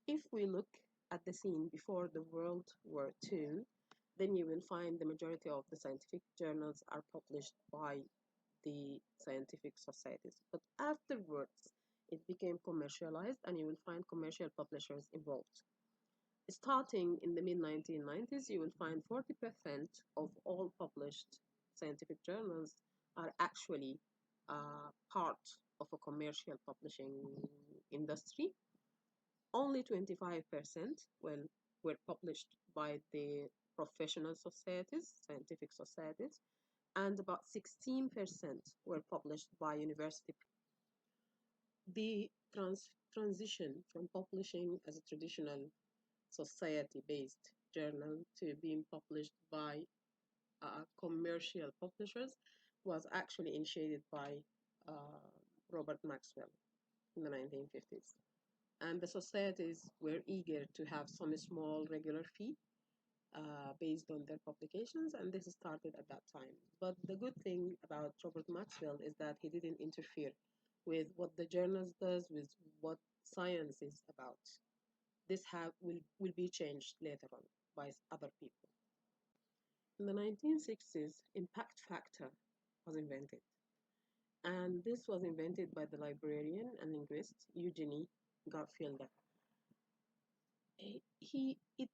If we look at the scene before the World War II, then you will find the majority of the scientific journals are published by the scientific societies. But afterwards, it became commercialized, and you will find commercial publishers involved. Starting in the mid 1990s, you will find 40% of all published scientific journals are actually part of a commercial publishing industry. Only 25% were published by the professional societies, scientific societies, and about 16% were published by university. The transition from publishing as a traditional society-based journal to being published by commercial publishers was actually initiated by uh, Robert Maxwell in the 1950s. And the societies were eager to have some small regular fee based on their publications, and this started at that time. But the good thing about Robert Maxwell is that he didn't interfere with what the journals does, with what science is about. This will be changed later on by other people. In the 1960s, impact factor was invented, and this was invented by the librarian and linguist Eugenie Garfield.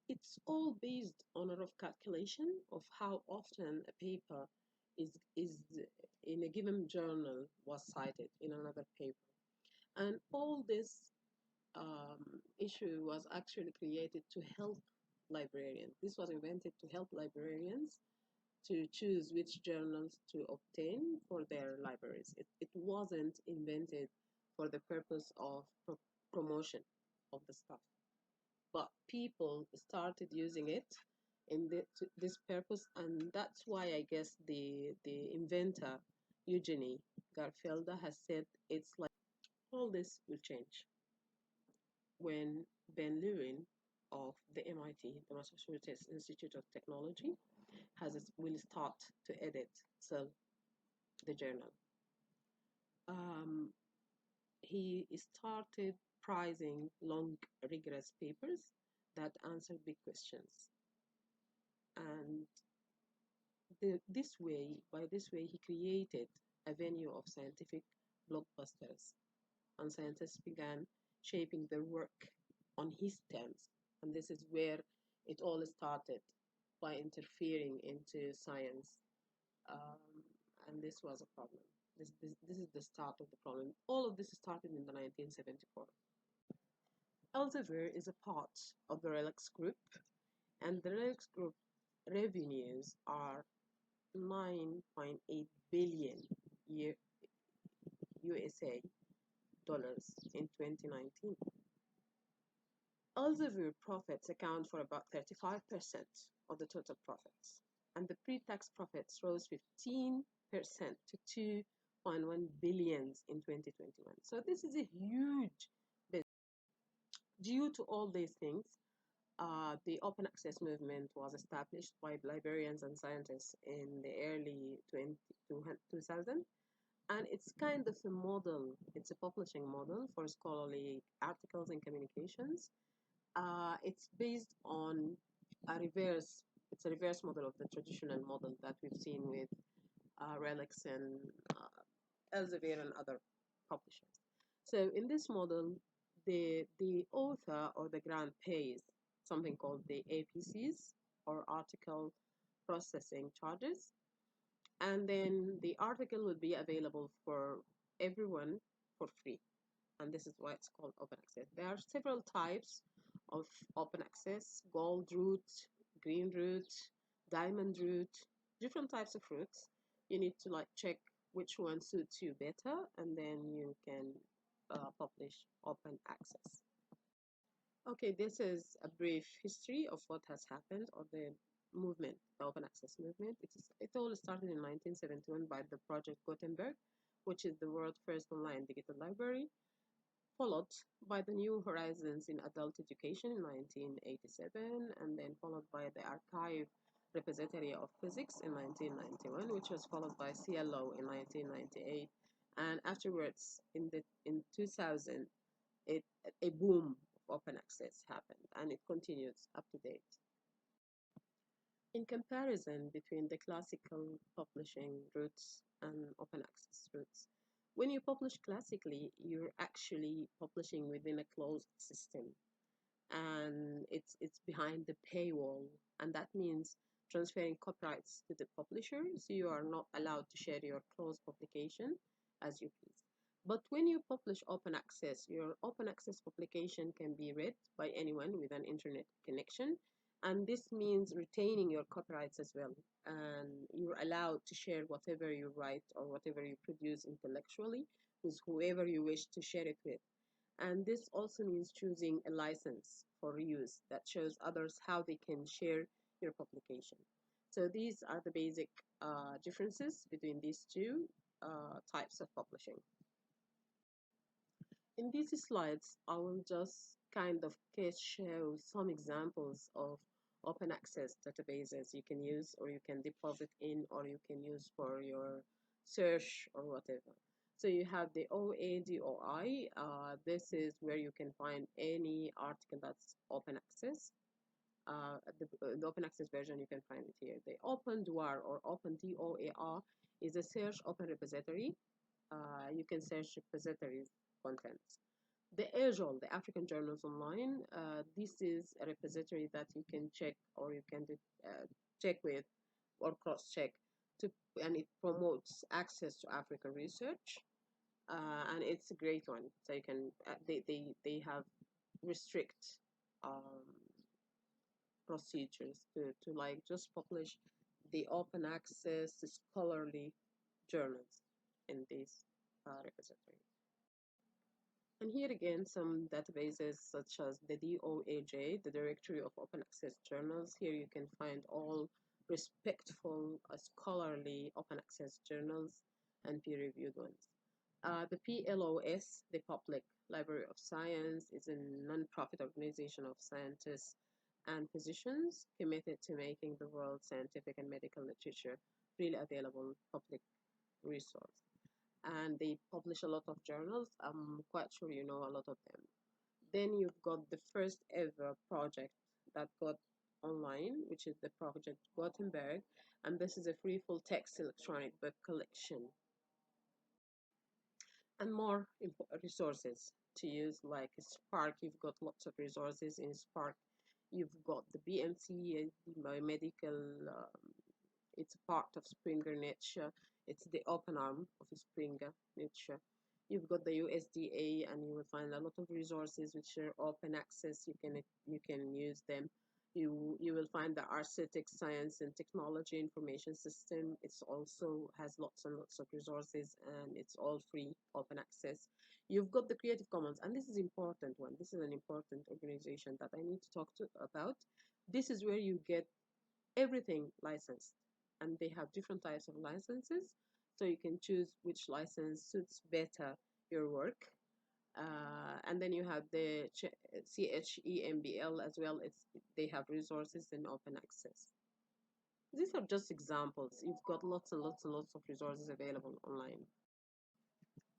It's all based on a rough calculation of how often a paper is in a given journal was cited in another paper, and all this issue was actually created to help librarians. This was invented to help librarians to choose which journals to obtain for their libraries. It wasn't invented for the purpose of promotion of the stuff, but people started using it in this purpose, and that's why I guess the inventor Eugenie Garfield has said it's like all this will change when Ben Lewin of the MIT, the Massachusetts Institute of Technology, will start to sell the journal. He started prizing long, rigorous papers that answer big questions. And by this way, he created a venue of scientific blockbusters, and scientists began shaping their work on his terms. And this is where it all started, by interfering into science. Um, and this was a problem. This is the start of the problem. All of this started in the 1974. Elsevier is a part of the RELX Group, and the RELX Group revenues are 9.8 billion USA dollars in 2019. Elsevier profits account for about 35% of the total profits, and the pre-tax profits rose 15% to 2.1 billion in 2021. So this is a huge business. Due to all these things, the open access movement was established by librarians and scientists in the early 2000, and it's kind of a model, it's a publishing model for scholarly articles and communications. It's based on it's a reverse model of the traditional model that we've seen with RELX and Elsevier and other publishers. So in this model, the author or the grant pays something called the APCs, or article processing charges, and then the article will be available for everyone for free. And this is why it's called open access. There are several types of open access: gold route, green route, diamond route, different types of routes. You need to like check which one suits you better, and then you can publish open access. Okay, this is a brief history of what has happened, or the movement, the open access movement. It all started in 1971 by the Project Gutenberg, which is the world's first online digital library, followed by the New Horizons in Adult Education in 1987, and then followed by the Archive Repository of Physics in 1991, which was followed by CLO in 1998, and afterwards in 2000, it a boom open access happened, and it continues up to date. In comparison between the classical publishing routes and open access routes, when you publish classically, you're actually publishing within a closed system, and it's behind the paywall, and that means transferring copyrights to the publisher, so you are not allowed to share your closed publication as you please. But when you publish open access, your open access publication can be read by anyone with an internet connection, and this means retaining your copyrights as well, and you're allowed to share whatever you write or whatever you produce intellectually with whoever you wish to share it with. And this also means choosing a license for reuse that shows others how they can share your publication. So these are the basic differences between these two types of publishing. In these slides, I will just kind of show some examples of open access databases you can use, or you can deposit in, or you can use for your search or whatever. So you have the OADOI. This is where you can find any article that's open access. The open access version, you can find it here. The OpenDOIR or OpenDOAR is a search open repository. You can search repositories contents. The AJOL, the African Journals Online, this is a repository that you can check, or you can check with or cross-check, and it promotes access to African research, and it's a great one. So you can they have restrict um, procedures to like just publish the open access scholarly journals in this repository. And here again, some databases such as the DOAJ, the Directory of Open Access Journals. Here you can find all respectful, scholarly open access journals and peer-reviewed ones. The PLOS, the Public Library of Science, is a non-profit organization of scientists and physicians committed to making the world's scientific and medical literature freely available public resource, and they publish a lot of journals. I'm quite sure you know a lot of them. Then you've got the first ever project that got online, which is the Project Gutenberg, and this is a free full text electronic book collection. And more resources to use, like Spark. You've got lots of resources in Spark. You've got the BMC, the biomedical, it's part of Springer Nature. It's the open arm of Springer Nature. You've got the USDA, and you will find a lot of resources which are open access. You can use them. You will find the Arcetic Science and Technology Information System. It's also has lots and lots of resources, and it's all free, open access. You've got the Creative Commons, and this is important one. This is an important organization that I need to talk about. This is where you get everything licensed, and they have different types of licenses, so you can choose which license suits better your work. And then you have the CHEMBL as well. They have resources and open access. These are just examples. You've got lots and lots and lots of resources available online.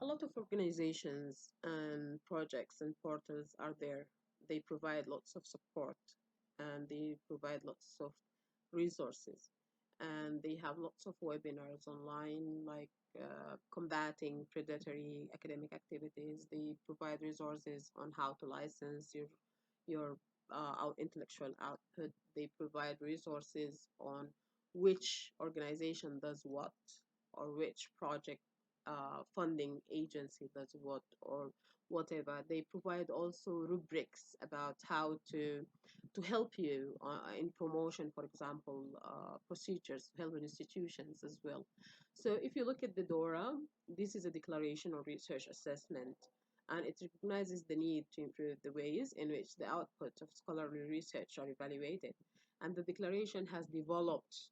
A lot of organizations and projects and portals are there. They provide lots of support, and they provide lots of resources, and they have lots of webinars online, like combating predatory academic activities. They provide resources on how to license your intellectual output. They provide resources on which organization does what, or which project funding agency does what, or whatever. They provide also rubrics about how to help you in promotion, for example, procedures to help institutions as well. So if you look at the DORA, this is a declaration of research assessment, and it recognizes the need to improve the ways in which the output of scholarly research are evaluated. And the declaration has developed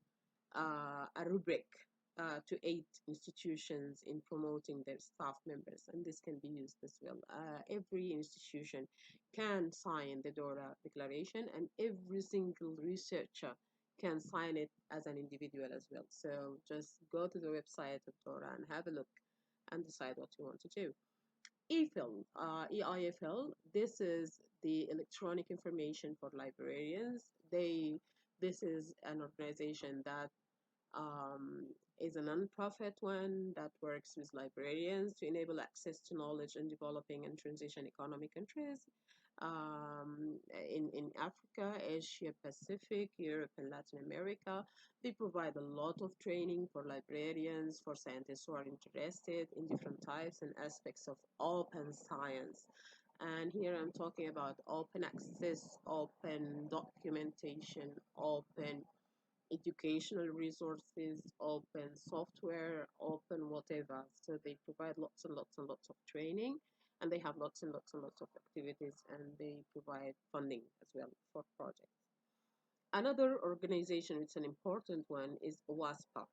a rubric to aid institutions in promoting their staff members, and this can be used as well. Every institution can sign the DORA declaration, and every single researcher can sign it as an individual as well. So just go to the website of DORA and have a look and decide what you want to do. EIFL, EIFL, this is the Electronic Information for Librarians. This is an organization that um, is a non-profit one that works with librarians to enable access to knowledge in developing and transition economy countries in Africa, Asia Pacific, Europe, and Latin America. They provide a lot of training for librarians, for scientists who are interested in different types and aspects of open science. And here I'm talking about open access, open documentation, open educational resources, open software, open whatever. So they provide lots and lots and lots of training, and they have lots and lots and lots of activities, and they provide funding as well for projects. Another organization, it's an important one, is OASPA,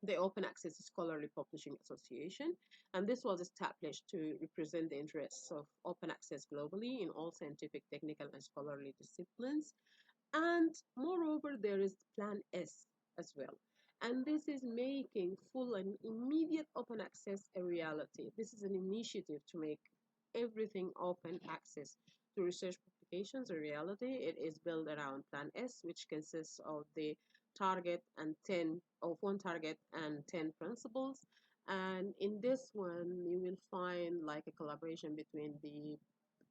the Open Access Scholarly Publishing Association, and this was established to represent the interests of open access globally in all scientific, technical, and scholarly disciplines. And moreover, there is Plan S as well. And this is making full and immediate open access a reality. This is an initiative to make everything open access to research publications a reality. It is built around Plan S, which consists of the target and 10 of one target and 10 principles. And in this one, you will find like a collaboration between the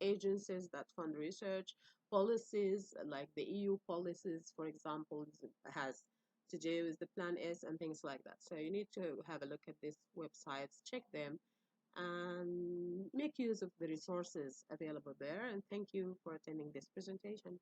agencies that fund research, policies like the EU policies, for example, has to do with the Plan S and things like that. So you need to have a look at these websites, check them, and make use of the resources available there. And thank you for attending this presentation.